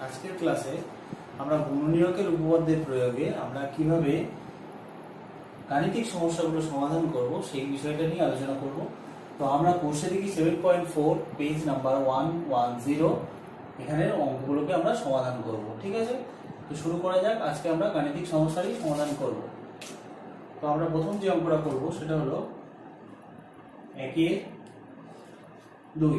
আজকের ক্লাসে আমরা গুণনীয়কের উপপাদ্যের প্রয়োগে আমরা কিভাবে গাণিতিক সমস্যাগুলো সমাধান করব সেই বিষয়টা নিয়ে আলোচনা করব। তো আমরা কোর্সে দেখি 7.4 পেজ নাম্বার 110 এখানের অঙ্কগুলোকে আমরা সমাধান করব। ঠিক আছে, তো শুরু করা যাক। আজকে আমরা গাণিতিক সমস্যারই সমাধান করব। তো আমরা প্রথম যে অঙ্কটা করব সেটা হলো 1-2।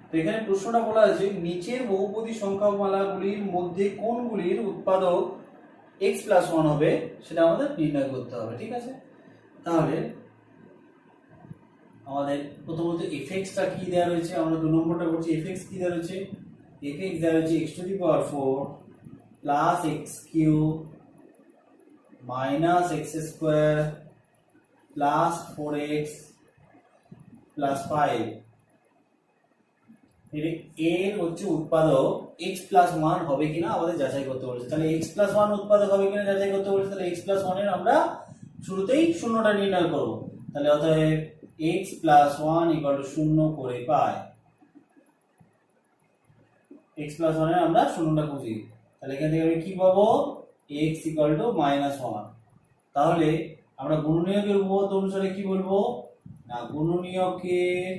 তো এখানে প্রশ্নটা বলা আছে, নিচের বহুপদী সংখ্যামালাগুলির মধ্যে কোনগুলির উৎপাদক x+1 হবে সেটা আমাদের নির্ণয় করতে হবে। ঠিক আছে, তাহলে আমাদের প্রথমত fx-টা কি দেওয়া রয়েছে, আমরা 2 নম্বরটা করছি। fx কি দেওয়া রয়েছে? fx দেওয়া রয়েছে x⁴ plus x³ minus x² plus 4x plus 5। এর হচ্ছে উৎপাদক x+1 হবে কিনা আমাদের যাচাই করতে বলেছে। তাহলে x+1 উৎপাদক হবে কিনা যাচাই করতে বলেছে। তাহলে x+1 এর আমরা শুরুতেই শূন্যটা নির্ণয় করব। তাহলে অতএব x+1 0 করে পাই। x+1 এর আমরা শূন্যটা খুঁজি। তাহলে এখান থেকে আমি কি পাবো? x -1। তাহলে আমরা গুণনীয়কের উপপাদ্য অনুসারে কি বলবো না, গুণনীয়কের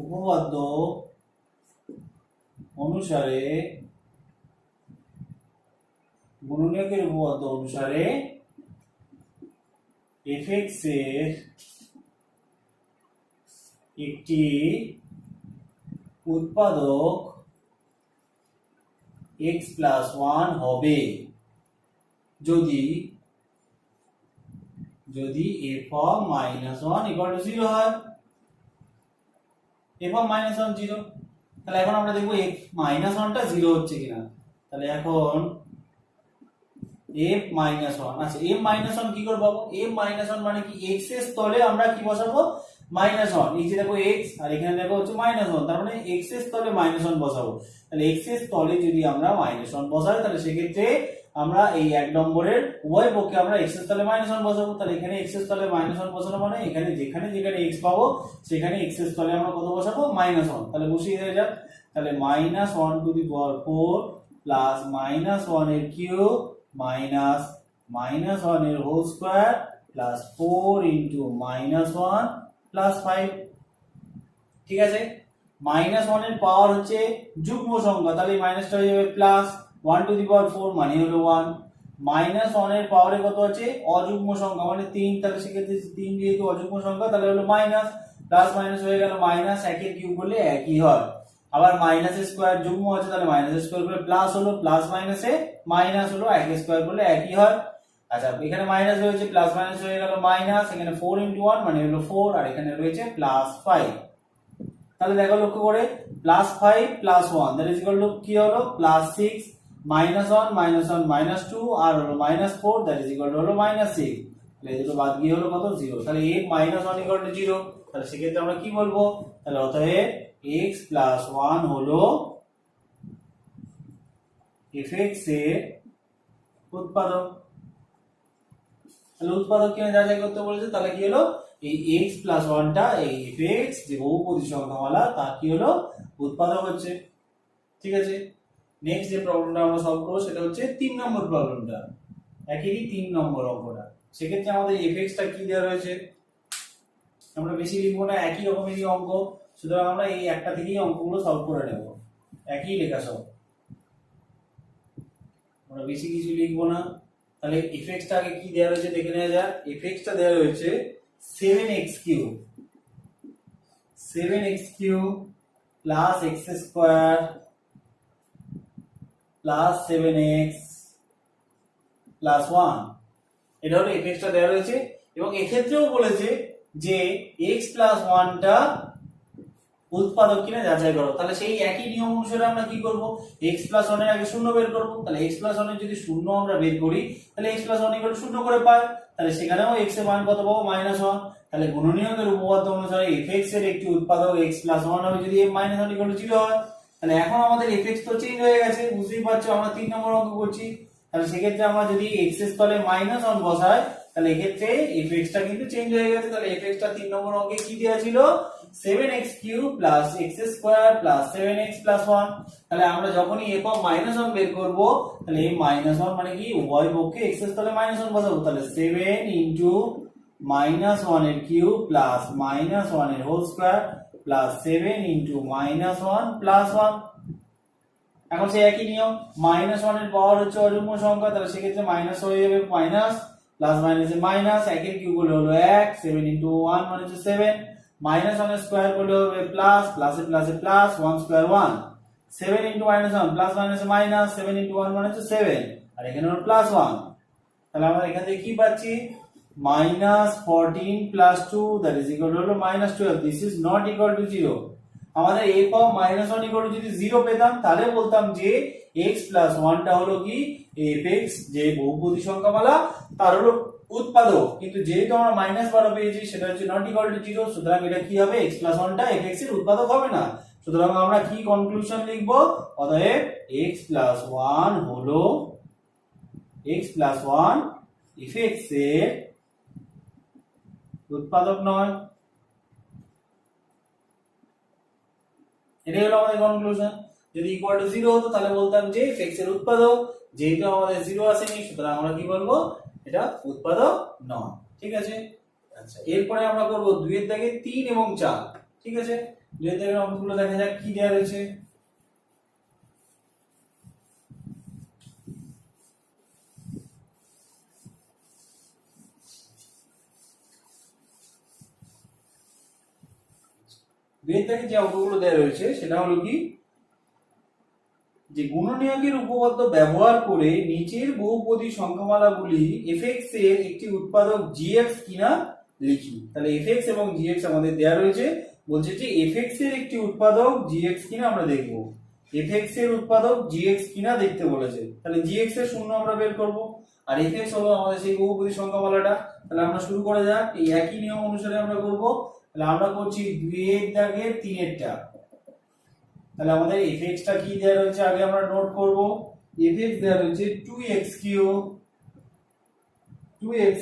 উপপাদ্য অনুসারে fx এর একটি উৎপাদক x+1 হবে যদি f(-1) = 0 হয়। f(-1) 0। তাহলে এখন আমরা দেখব f-1টা 0 হচ্ছে কিনা। তাহলে এখন f-1, আচ্ছা f-1 কি করে পাবো? f-1 মানে কি? x এর স্থলে আমরা কি বসাবো? -1। এই যে দেখো x আর এখানে দেখো হচ্ছে -1, তার মানে x এর স্থলে -1 বসাবো। তাহলে x এর স্থলে যদি আমরা -1 বসাই তাহলে সেক্ষেত্রে আমরা এই এক নম্বরের উভয় পক্ষে আমরা x এর স্থলে -1 বসাবো। তাহলে এখানে x এর স্থলে -1 বসানো মানে এখানে যেখানে x পাবো সেখানে x এর স্থলে আমরা কত বসাবো? -1। তাহলে বসিয়ে দেওয়া যাক। তাহলে -1⁴ প্লাস -1 এর কিউব মাইনাস -1 এর হোল স্কয়ার প্লাস 4 * -1 প্লাস 5। ঠিক আছে, -1 এর পাওয়ার হচ্ছে যুগ্ম সংখ্যা, তাহলে মাইনাসটা হয়ে যাবে প্লাস 1⁴ মানে হলো 1। -1 এর পাওয়ারে কত আছে? অযুগ্ম সংখ্যা মানে 3, তাহলে সেক্ষেত্রে 3 যেহেতু অযুগ্ম সংখ্যা তাহলে হলো মাইনাস, প্লাস মাইনাস হয়ে গেল মাইনাস। 1 এর কিউব করলে একই হয়। আবার মাইনাস এর স্কয়ার যুগ্ম আছে, তাহলে মাইনাস এর স্কয়ার করলে প্লাস হলো, প্লাস মাইনাসে মাইনাস হলো, 1 এর স্কয়ার করলে একই হয়। আচ্ছা, এখানে মাইনাস রয়েছে, প্লাস মাইনাস হয়ে গেল মাইনাস, এখানে 4 * 1 মানে হলো 4 আর এখানে রয়েছে প্লাস 5। তাহলে দেখো লক্ষ্য করে +5 + 1 দ্যাট ইজ ইকুয়াল টু কি হলো? +6 -1 -1 -2 আর হলো -4 দ্যাট ইজ ইকুয়াল টু হলো -6। তাহলে এই দুটো বাদ গিয়ে হলো কত? 0। তাহলে f-1 = 0। তাহলে সেক্ষেত্রে আমরা কি বলবো? তাহলে অতএব x+1 হলো fx এর উৎপাদক। তাহলে উৎপাদক কিনা যাচাই করতে বলেছে। তাহলে কি হলো? এই x+1টা এই fx যে বহুপদী সংখ্যামালা তার কি হলো? উৎপাদক হচ্ছে। ঠিক আছে, নেক্সট যে প্রবলেমটা আমরা সলভ করব সেটা হচ্ছে 3 নম্বর প্রবলেমটা। একই 3 নম্বর অঙ্কটা। সেক্ষেত্রে আমাদের fx-টা কি দেওয়া রয়েছে? আমরা বেশি লিখবো না, একই রকমেরই অঙ্ক, সুতরাং আমরা এই একটা থেকেই অঙ্কগুলো সলভ করে নেব। একই লেখা সব, আমরা বেশি কিছু লিখবো না। তাহলে fx-টা আগে কি দেওয়া রয়েছে দেখে নেওয়া যাক। fx-টা দেওয়া রয়েছে 7x³ plus x² plus 7x plus 1। এটা হলো fx-টা দেওয়া রয়েছে এবং এক্ষেত্রেও বলেছে যে x+1টা উৎপাদক কিনা যাচাই করো। তাহলে সেই একই নিয়ম অনুসারে আমরা কি করব? x+1 এর আগে শূন্য বের করব। তাহলে x+1 এর যদি শূন্য আমরা বের করি তাহলে x+1 = 0 করে পাই। তাহলে সেখানেও x এর মান কত পাবো? -1। তাহলে গুণনীয়কের উপপাদ্য অনুসারে fx এর একটি উৎপাদক x+1 হবে যদি f-1 = 0 হয়। তাহলে এখন আমাদের fx তো চেঞ্জ হয়ে গেছে, বুঝতেই পারছো আমরা 3 নম্বর অঙ্ক করছি। তাহলে সেক্ষেত্রে আমরা যদি x এর স্থলে -1 বসাই তাহলে এক্ষেত্রে fx টা কিন্তু চেঞ্জ হয়ে গেছে। তাহলে fx টা 3 নম্বর অঙ্কে কি দেওয়া ছিল? 7x cube plus x square plus 7x plus 1। তাহলে আমরা যখনই f অফ -1 বের করব তাহলে এই -1 মানে কি উভয় পক্ষে x এর স্থলে -1 বসাবো, তাহলে 7 ইনটু -1 এর কিউব প্লাস -1 এর whole square plus 7 into -1 plus 1। এখন সেই একই নিয়ম, -1 এর পাওয়ার হচ্ছে অযুগ্ম সংখ্যা, তাহলে সেক্ষেত্রে মাইনাস হয়ে যাবে মাইনাস, প্লাস মাইনাসে মাইনাস, একের কিউব হলে হলো 1, 7 ইনটু 1 মানে হচ্ছে 7, -1 এর স্কয়ার করলে হবে প্লাস, প্লাসে প্লাসে প্লাস, 1 স্কয়ার 1, 7 ইনটু -1 প্লাস মাইনাসে মাইনাস, 7 ইনটু 1 মানে হচ্ছে 7, আর এখানে হলো প্লাস 1। তাহলে আমরা এখান থেকে কি পাচ্ছি, -14 plus 2 that is equal to হলো -12, this is not equal to 0। আমাদের f অফ -1 ইকুয়াল টু যদি 0 পেতাম তাহলে বলতাম যে x প্লাস 1 টা হলো কি fx, যে বহুপদী সংখ্যামালা তার হলো উৎপাদক, কিন্তু যেহেতু আমরা -12 পেয়েছি সেটা হচ্ছে নট ইকুয়াল টু 0, সুতরাং এটা কি হবে, x প্লাস 1 টা fx এর উৎপাদক হবে না। সুতরাং আমরা কি কনক্লুশন লিখব, অতএব x প্লাস 1 হলো x প্লাস 1 fx এর উৎপাদক নয়। এটাই হলো আমাদের কনক্লুশন। যদি ইকুয়াল টু 0 হতো তাহলে বলতাম যে fx এর উৎপাদক, যেহেতু আমাদের 0 আসেনি সুতরাং আমরা কি বলবো, এটা উৎপাদক নয়। ঠিক আছে, আচ্ছা এরপরে আমরা করব 2 এর দাগে 3 এবং 4। ঠিক আছে, 2 এর দাগের অঙ্কগুলো দেখা যাক কি দেয়া রয়েছে। দুইয়ের দাগে যে অঙ্কগুলো দেওয়া রয়েছে সেটা হলো কি, যে গুণনীয়কের উপপাদ্য ব্যবহার করে নিচের বহুপদী সংখ্যামালাগুলি fx এর একটি উৎপাদক gx কিনা লিখি। তাহলে fx এবং gx আমাদের দেওয়া রয়েছে, বলছে যে fx এর একটি উৎপাদক gx কিনা আমরা দেখব, fx এর উৎপাদক gx কিনা দেখতে বলেছে। তাহলে gx এর শূন্য আমরা বের করব, আর fx হলো আমাদের সেই বহুপদী সংখ্যামালাটা। তাহলে আমরা শুরু করা যাক, এই একই নিয়ম অনুসারে আমরা করব। তাহলে আমরা করছি 2 এর দাগে 3 এরটা। তাহলে আমাদের fx টা কি দেয়া রয়েছে আগে আমরা নোট করব, fx দেয়া রয়েছে 2x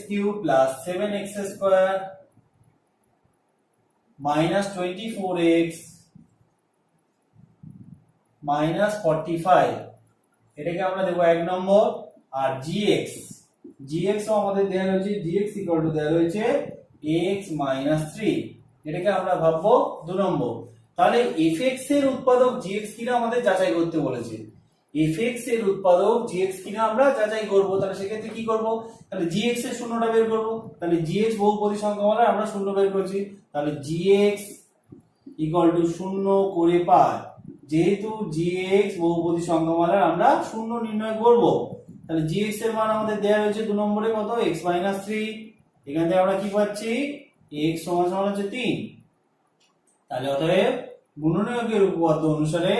cube plus 7x square minus 24x minus 45, এটাকে আমরা দেব 1 নম্বর। আর gx ও আমাদের দেয়া রয়েছে, gx ইকুয়াল টু দেয়া রয়েছে x মাইনাস 3, এটাকে আমরা ভাববো 2 নম্বর। তাহলে fx এর উৎপাদক gx কিনা আমাদের যাচাই করতে বলেছে, fx এর উৎপাদক gx কিনা আমরা যাচাই করব। তাহলে সেক্ষেত্রে কি করব, তাহলে gx এর শূন্যটা বের করব। তাহলে gx বহুপদী সংখ্যামালা আমরা শূন্য বের করছি, তাহলে gx ইকুয়াল টু 0 করে পাই, যেহেতু gx বহুপদী সংখ্যামালা আমরা শূন্য নির্ণয় করব। তাহলে gx এর মান আমাদের দেয়া রয়েছে 2 নম্বরে কত, x 3, এখান থেকে আমরা কি পাচ্ছি, x সমান সমান হচ্ছে 3। তাহলে অতএব গুণনীয়কের উপপাদ্য অনুসারে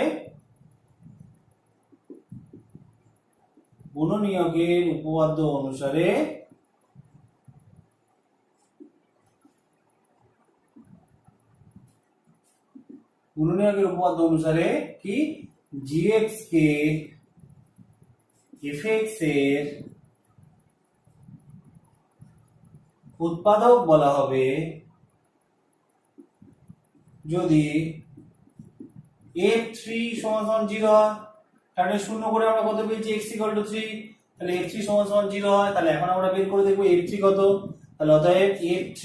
কি gx কে fx এর উৎপাদক বলা হবে যদি f3 সমান সমান 0 হয়। তাহলে শূন্য করে আমরা কত পেয়েছি, x ইকুয়াল টু 3, তাহলে f3 সমান সমান 0 হয়। তাহলে এখন আমরা বের করে দেখব f3 কত। তাহলে অতএব f3,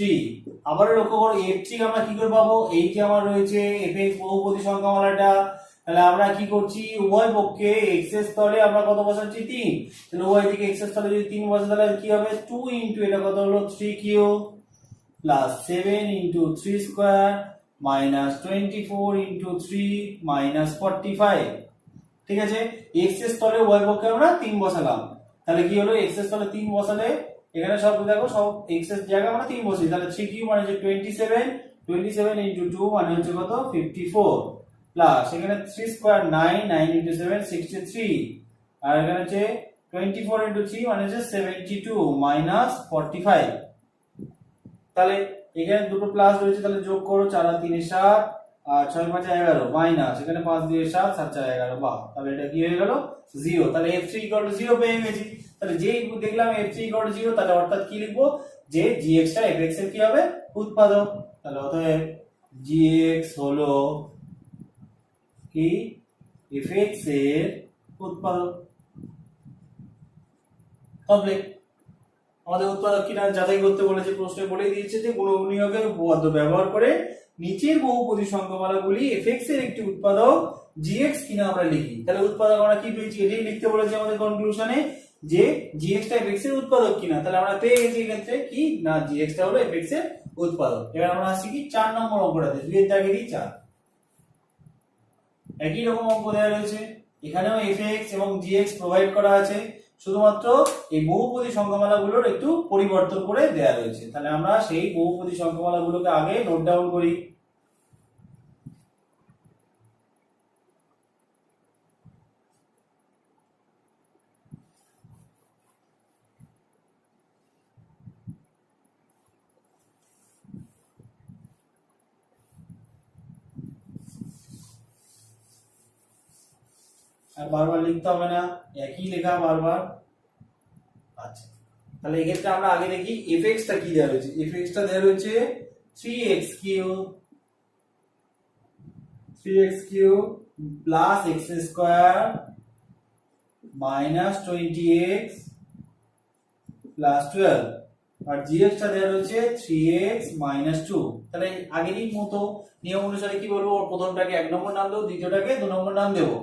আবার লক্ষ্য করো f3 আমরা কি করে পাবো, এই যে আমার রয়েছে fx বহুপদী সংখ্যামালাটা, তাহলে আমরা কি করছি, উভয় পক্ষে x এর স্থলে আমরা কত বসাচ্ছি, 3। তাহলে উভয় দিকে x এর স্থলে যদি 3 বসাই তাহলে কি হবে, 2 ইনটু এটা কত হলো 3 cube plus 7 into 3 square minus 24 into 3 minus 45। ঠিক আছে, x এর স্থলে উভয় পক্ষে আমরা 3 বসালাম। তাহলে কি হলো, x এর স্থলে 3 বসালে এখানে সব দেখো, সব x এর জায়গায় আমরা 3 বসিয়ে, তাহলে 3 কিউব মানে হচ্ছে 27 ইনটু 2 মানে হচ্ছে কত 54 প্লাস এখানে 3 স্কয়ার 9 ইনটু 7 63, আর এখানে হচ্ছে 24 ইনটু 3 মানে হচ্ছে 72 মাইনাস 45। তাহলে এখানে দুটো প্লাস রয়েছে, তাহলে যোগ করো, 4 আর 3 7 আর 6 5 11 মাইনাস এখানে 5 দিয়ে 7 7 4 11, বাহ, তাহলে এটা কি হয়ে গেল 0। তাহলে f3 0 পেয়ে গেছি। তাহলে যেই দেখলাম f3 0, তাহলে অর্থাৎ কি লিখবো, যে gx টা fx এর কি হবে, উৎপাদক। তাহলে অতএব gx হলো কি fx এর উৎপাদক। কমপ্লিট। আমাদের উৎপাদক কিনা যাচাই করতে বলেছে, প্রশ্নে বলে দিয়েছে যে গুণনীয়কের উপপাদ্য ব্যবহার করে নিচের বহুপদী সংখ্যামালাগুলি fx এর একটি উৎপাদক gx কিনা আমরা লিখি। তাহলে উৎপাদক আমরা কি পেয়েছি, এটাই লিখতে বলেছে আমাদের কনক্লুশনে যে gx টা fx এর উৎপাদক কিনা। তাহলে আমরা পেয়ে গেছি এক্ষেত্রে কি না gx টা হলো fx এর উৎপাদক। এবার আমরা আসছি কি 4 নম্বর অঙ্কটাতে, 2 এর দাগে দিই 4। একই রকম অঙ্ক দেওয়া রয়েছে, এখানেও fx এবং gx প্রোভাইড করা আছে, শুধুমাত্র এই বহুপদী সংখ্যামালাগুলোর একটু পরিবর্তন করে দেয়া রয়েছে। তাহলে আমরা সেই বহুপদী সংখ্যামালাগুলোকে আগে নোট ডাউন করি। আর বারবার লিখতে হবে না, একই লেখা বারবার। আচ্ছা, তাহলে এক্ষেত্রে আমরা আগে দেখি fx টা কি দেওয়া রয়েছে। fx টা দেওয়া রয়েছে 3x cube plus x square minus 20x plus 12, আর gx টা দেওয়া রয়েছে 3x মাইনাস 2। তাহলে আগেরই মতো নিয়ম অনুসারে কি বলবো, প্রথমটাকে 1 নম্বর নাম দেবো, দ্বিতীয়টাকে 2 নম্বর নাম দেবো।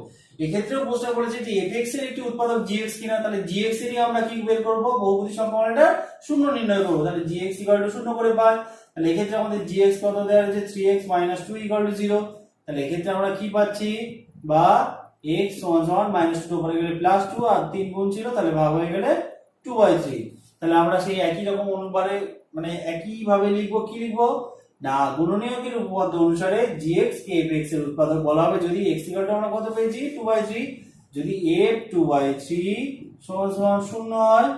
এক্ষেত্রেও প্রশ্ন করেছে যে fx এর একটি উৎপাদক gx কিনা। তাহলে gx এরই আমরা কি বের করব, বহুপদী সংখ্যামালাটা শূন্য নির্ণয় করব। তাহলে gx 0 করে পাই। তাহলে এক্ষেত্রে আমাদের gx কত দেওয়া রয়েছে 3x 2 0। তাহলে এক্ষেত্রে আমরা কি পাচ্ছি, বা x -2 উপরে গেলে +2 আর 3 গুণ ছিল, তাহলে ভাগ হয়ে গেলে 2/3। তাহলে আমরা সেই একই রকম অনুপাতে মানে একই ভাবে লিখবো, কি লিখবো না গুণনীয়কের উপপাদ্য অনুসারে gx কে fx এর উৎপাদক বলা হবে যদি x টা আমরা কত পেয়েছি 2/3, যদি f 2/3 সমান 0 হয়।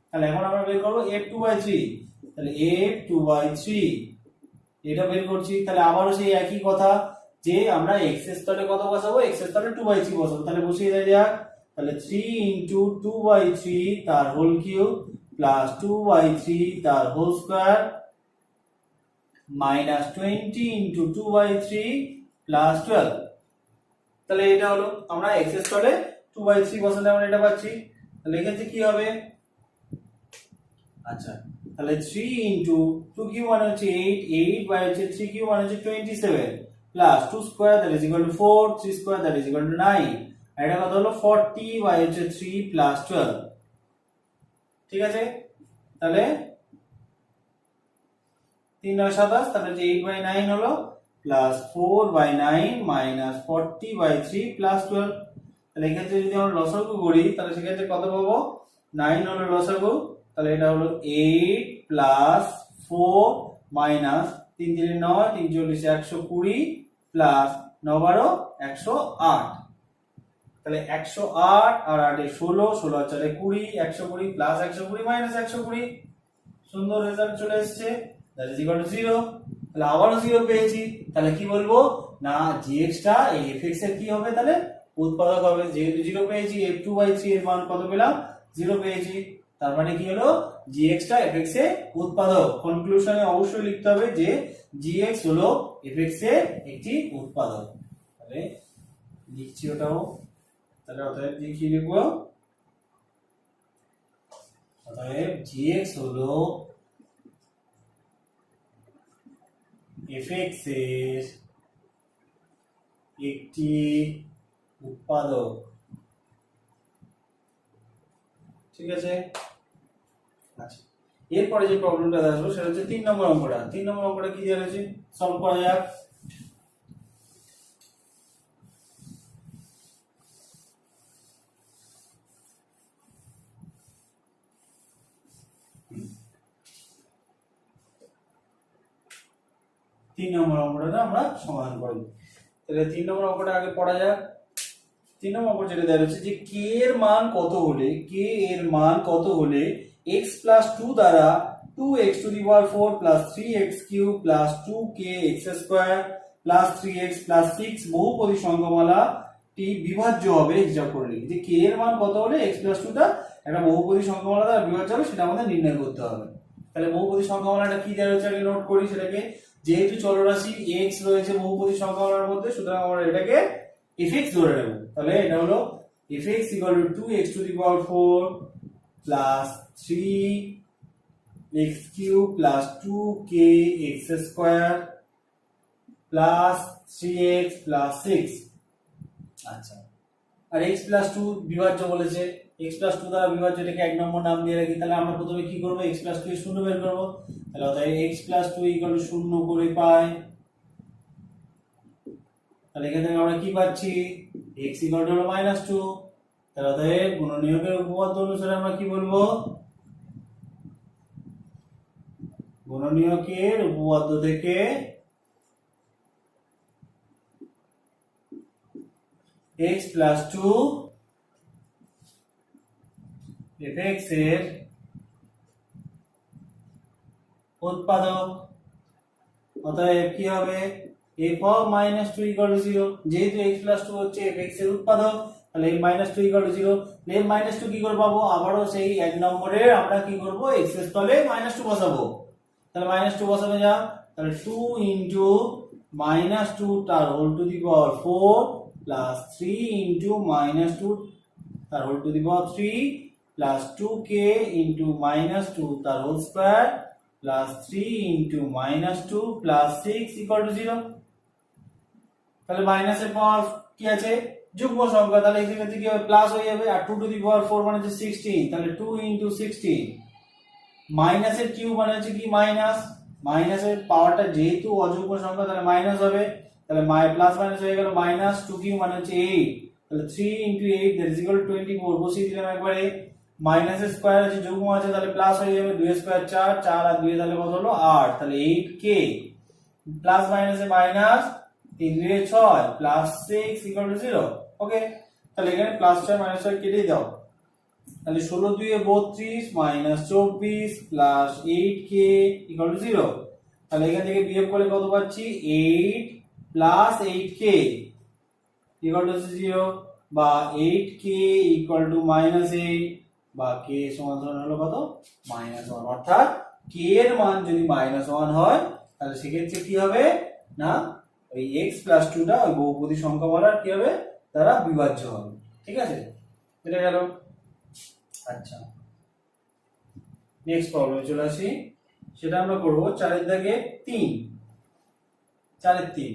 তাহলে এখন আমরা বের করব f 2/3। তাহলে f 2/3 এটা বের করছি। তাহলে আবারও সেই একই কথা যে আমরা x এর স্থলে কত বসাবো, x এর স্থলে 2/3 বসাবো। তাহলে বসিয়ে দেওয়া যাক। তাহলে 3 * 2/3 তার হোল কিউব প্লাস 2/3 তার হোল স্কয়ার মাইনাস 20 * 2/3 প্লাস 12। তাহলে এটা হলো আমরা x এর স্থলে 2/3 বসালে আমরা এটা পাচ্ছি। তাহলে এক্ষেত্রে কি হবে, আচ্ছা তাহলে 3 * 2 কিউব মানে হচ্ছে 8, 8 বাই হচ্ছে 3 কিউব মানে হচ্ছে 27 plus 2 square that is equal two 4, 3 square that is equal two 9। আর এটা কত হলো 40 বাই হচ্ছে 3 প্লাস 12। ঠিক আছে, তাহলে 3 9 27, তাহলে যে 8/9 হলো প্লাস 4/9 মাইনাস 40/3 প্লাস 12। তাহলে এক্ষেত্রে যদি আমরা লসাগু করি তাহলে সেক্ষেত্রে কত পাবো, 9 হলো লসাগু। তাহলে এটা হলো 8 প্লাস 4 মাইনাস 3 3 9 3 40 120 প্লাস 9 12 108। তাহলে 108 আর 8 এ 16, 16 আর 4 এ 20, 120 প্লাস 120 মাইনাস 120। সুন্দর রেজাল্ট চলে এসেছে, that is equal to 0। তাহলে আবারও 0 পেয়েছি। তাহলে কি বলবো না gx টা এই fx এর কি হবে, তাহলে উৎপাদক হবে। যেহেতু 0 পেয়েছি, f 2/3 এর মান কত পেলাম 0 পেয়েছি। তার মানে কি হলো gx টা fx এর উৎপাদক। কনক্লুশনে অবশ্যই লিখতে হবে যে gx হলো fx এর একটি উৎপাদক। তাহলে লিখছি ওটাও। তাহলে অতএব কি লিখবো, অতএব gx হলো fx এর একটি উৎপাদক। ঠিক আছে, আচ্ছা এরপরে যে প্রবলেমটা আসবে সেটা হচ্ছে 3 নম্বর অঙ্কটা। 3 নম্বর অঙ্কটা কি দেওয়া রয়েছে, সলভ করা যাক। তিন নম্বর অঙ্কটা আমরা সমাধান করি। তাহলে 3 নম্বর অঙ্কটা আগে পড়া যাক। 3 নম্বর অঙ্ক যেটা দেওয়া রয়েছে যে k এর মান কত হলে x প্লাস 2 দ্বারা 2x⁴ plus 3x³ plus 2kx² plus 3x plus 6 বহুপদী সংখ্যামালাটি বিভাজ্য হবে হিসাব করে লিখি। যে k এর মান কত হলে x প্লাস 2 টা একটা বহুপদী সংখ্যামালা দ্বারা বিভাজ্য হবে সেটা আমাদের নির্ণয় করতে হবে। তাহলে বহুপদী সংখ্যামালাটা কি দেওয়া রয়েছে আগে নোট করি সেটাকে। যেহেতু চলরাশি x রয়েছে বহুপদী সংখ্যাগুলোর মধ্যে, সুতরাং আমরা এটাকে fx ধরে নেব। তাহলে এটা হলো fx equal to 2x to the power 4 plus 3x cube plus 2k x square plus 3x plus 6। আচ্ছা, আর x plus 2 বিভাজ্য বলেছে, x plus 2 দ্বারা বিভাজ্য, এটাকে এক নম্বর নাম দিয়ে রাখি। তাহলে আমরা প্রথমে কি করব, x plus 2 এর শূন্য বের করব। তাহলে অতএব x plus 2 equal to 0 করে পাই। তাহলে এখান থেকে আমরা কি পাচ্ছি, x equal to হলো -2। তাহলে অতএব গুণনীয়কের উপপাদ্য অনুসারে আমরা কি বলবো, গুণনীয়কের উপপাদ্য থেকে x plus 2 fx এর উৎপাদক। অতএব কি হবে, f of -2 equal to 0। যেহেতু x plus 2 হচ্ছে fx এর উৎপাদক, তাহলে এই -2 equal to 0। এই -2 কি করে পাবো, আবারও সেই এক নম্বরের আমরা কি করব, x এর স্থলে -2 বসাবো। তাহলে -2 বসাবে যা, তাহলে 2 into -2 তার whole to the power 4 plus 3 into -2 তার whole to the power 3 plus 2k into -2 তার whole square plus 3 into -2 plus 6 equal to 0। তাহলে মাইনাসের পাওয়ার কি আছে, যুগ্ম সংখ্যা, তাহলে এই ক্ষেত্রে কি হবে, প্লাস হয়ে যাবে। আর 2 টু দি পাওয়ার 4 মানে হচ্ছে 16, তাহলে 2 into 16। মাইনাসের কিউব মানে হচ্ছে কি মাইনাস, মাইনাসের পাওয়ারটা যেহেতু অযুগ্ম সংখ্যা তাহলে মাইনাস হবে। তাহলে প্লাস মাইনাস হয়ে গেল, মাইনাস 2 কিউব মানে হচ্ছে 8। তাহলে 3 into 8 that is equal to 24 বসিয়ে দিলাম একবারে। মাইনাসের স্কয়ার আছে, যুগ্ম আছে, তাহলে প্লাস হয়ে যাবে, 2 স্কয়ার 4, 4 আর 2 তাহলে কত হলো 8। তাহলে 8k প্লাস মাইনাসে মাইনাস, 3 2 6 প্লাস 6 equal to 0। ওকে, তাহলে এখানে প্লাস 6 মাইনাস 6 কেটে দাও। তাহলে 16 2 32 minus 24 plus 8k equal to 0। তাহলে এখান থেকে বিয়োগ করে কত পাচ্ছি, 8 প্লাস 8k equal to 0, বা 8k equal to -8, বা k সমান হলো কত, -1। অর্থাৎ k এর মান যদি -1 হয় তাহলে সেক্ষেত্রে কি হবে না, ওই x plus 2 টা ওই বহুপদী সংখ্যা বলার কি হবে, তারা বিভাজ্য হবে। ঠিক আছে, এটা গেল। আচ্ছা, নেক্সট প্রবলেমে চলে আসি, সেটা আমরা করব 4 এর দাগে 3, 4 এর 3।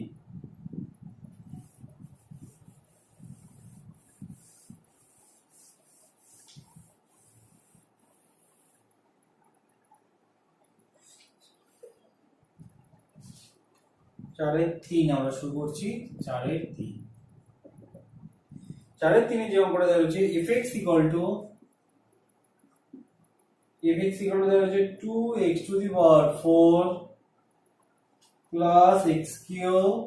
চারের 3 আমরা শুরু করছি, 4 এর 3। 4 এর 3 এ যে অঙ্কটা দেওয়া হচ্ছে fx equal to দেওয়া হচ্ছে 2x to the power 4 plus x cube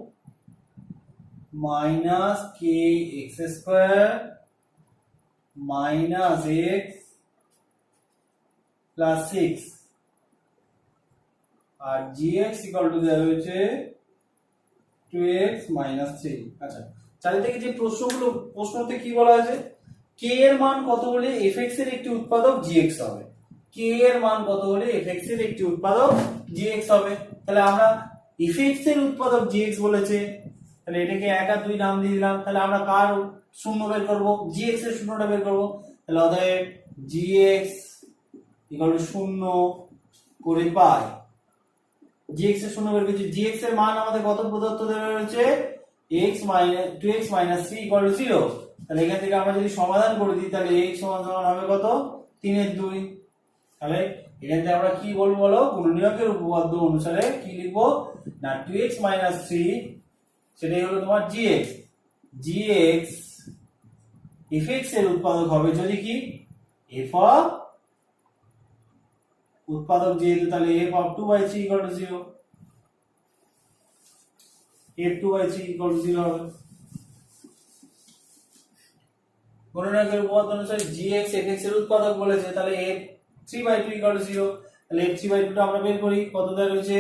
minus k x square minus x plus 6 R gx equal to দেওয়া হয়েছে 2x minus 3। আচ্ছা, চারিদিকে থেকে যে প্রশ্নতে কি বলা আছে, k এর মান কত হলে fx এর একটি উৎপাদক gx হবে, k এর মান কত হলে fx এর একটি উৎপাদক gx হবে। তাহলে আমরা fx এর উৎপাদক gx বলেছে, তাহলে এটাকে 1 আর 2 নাম দিয়ে দিলাম। তাহলে আমরা কার শূন্য বের করব, gx এর শূন্যটা বের করব। তাহলে অতএব gx equal to 0 করে পাই। gx এর শূন্য বের করছি, gx এর মান আমাদের কত প্রদত্ত দেওয়া রয়েছে, x 2x 3 equal to 0। তাহলে এখান থেকে আমরা যদি সমাধান করে দিই তাহলে x সমান হবে কত, 3 এর 2। তাহলে এখান থেকে আমরা কি বলবো বলো, গুণনীয়কের উপপাদ্য অনুসারে কি লিখবো না, 2x 3 সেটাই হলো তোমার gx। gx fx এর উৎপাদক হবে যদি কি f of উৎপাদক যেহেতু, তাহলে f of 2/3 equal to 0, f 2/3 equal to 0 হবে। গুণনীয়কের উপপাদ্য অনুসারে gx fx এর উৎপাদক বলেছে, তাহলে f 3/2 equal to 0। তাহলে f 3/2 টা আমরা বের করি, কত দেওয়া রয়েছে,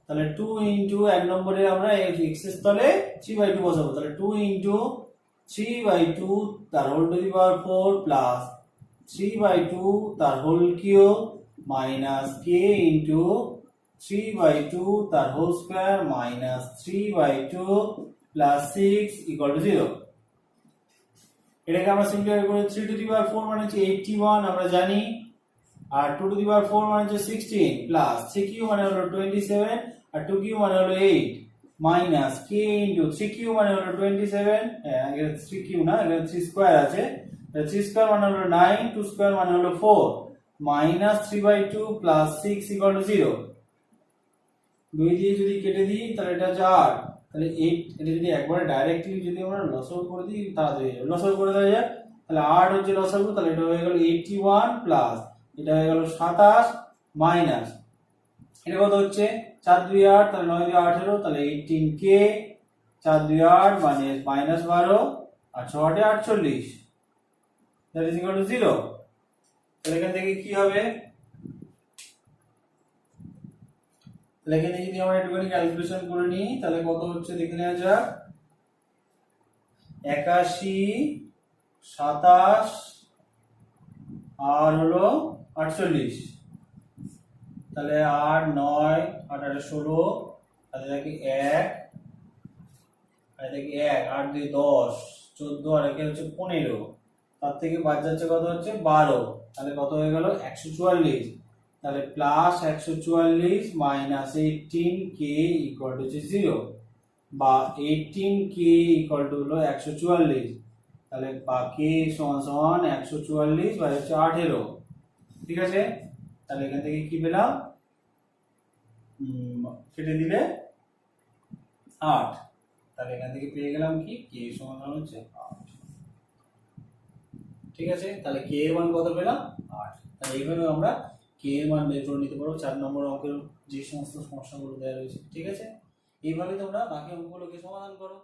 তাহলে 2 into এক নম্বরে আমরা x এর স্থলে 3/2 বসাবো। তাহলে 2 into 3/2 তার whole to the power 4 plus 3/2 তার whole cube minus k into 3/2 তার whole square minus 3/2 plus 6 equal to 0। এটাকে আমরা সিম্পলিফাই করি 3 টু দি পাওয়ার 4 মানে হচ্ছে 81 আমরা জানি, আর 2 টু দি পাওয়ার 4 মানে হচ্ছে 16 প্লাস 3 কিউ মানে হলো 27 আর 2 কিউ মানে হলো 8 মাইনাস k ইনটু 3 কিউ মানে হলো 27, এখানে 3 কিউ না, এখানে 3 স্কয়ার আছে, 3 স্কয়ার মানে হলো 9, 2 স্কয়ার মানে হলো 4 মাইনাস 3/2 প্লাস 6 ইকুয়াল টু 0। 2 দিয়ে যদি কেটে দিই তাহলে এটা হচ্ছে 8, তাহলে 8 এটা যদি একবারে ডাইরেক্টলি যদি আমরা লসাগু করে দিই তাড়াতাড়ি হয়ে যাবে, লসাগু করে দেওয়া যায়, তাহলে 8 হচ্ছে লসাগু, তাহলে এটা হয়ে গেল 81 প্লাস এটা হয়ে গেল 27 মাইনাস এটা কত হচ্ছে 4 2 8, তাহলে 9 2 18, তাহলে 18k, 4 2 8 মানে মাইনাস 12 আর 6 8 48, দ্যাট ইজ ইকুয়াল টু 0। তাহলে এখান থেকে কি হবে, তাহলে এখানে যদি আমরা একটুখানি ক্যালকুলেশন করে নিই তাহলে কত হচ্ছে দেখে নেওয়া যাক, 81 27 আর হলো 48, তাহলে 8 9 8 8 16, তাহলে দেখি 1 আর দেখি 1 8 2 10 14 আর এখানে হচ্ছে 15, তার থেকে বাদ যাচ্ছে কত হচ্ছে 12, তাহলে কত হয়ে গেল 144, তাহলে plus 144 minus 18k equal to 0 বা 18k ইকুয়াল টু হলো 144, তাহলে বা k সমান সমান 144 বাই হচ্ছে 18, ঠিক আছে। তাহলে এখান থেকে কি পেলাম, কেটে দিলে 8, তাহলে এখান থেকে পেয়ে গেলাম কি k সমান হচ্ছে 8, ঠিক আছে। তাহলে k এর মান কত পেলাম 8, তাহলে এইভাবে আমরা k এর মান বের করে নিতে পারো 4 নম্বর অঙ্কের যে সমস্ত সমস্যাগুলো দেওয়া রয়েছে, ঠিক আছে। এইভাবে তোমরা বাকি অঙ্কগুলোকে সমাধান করো।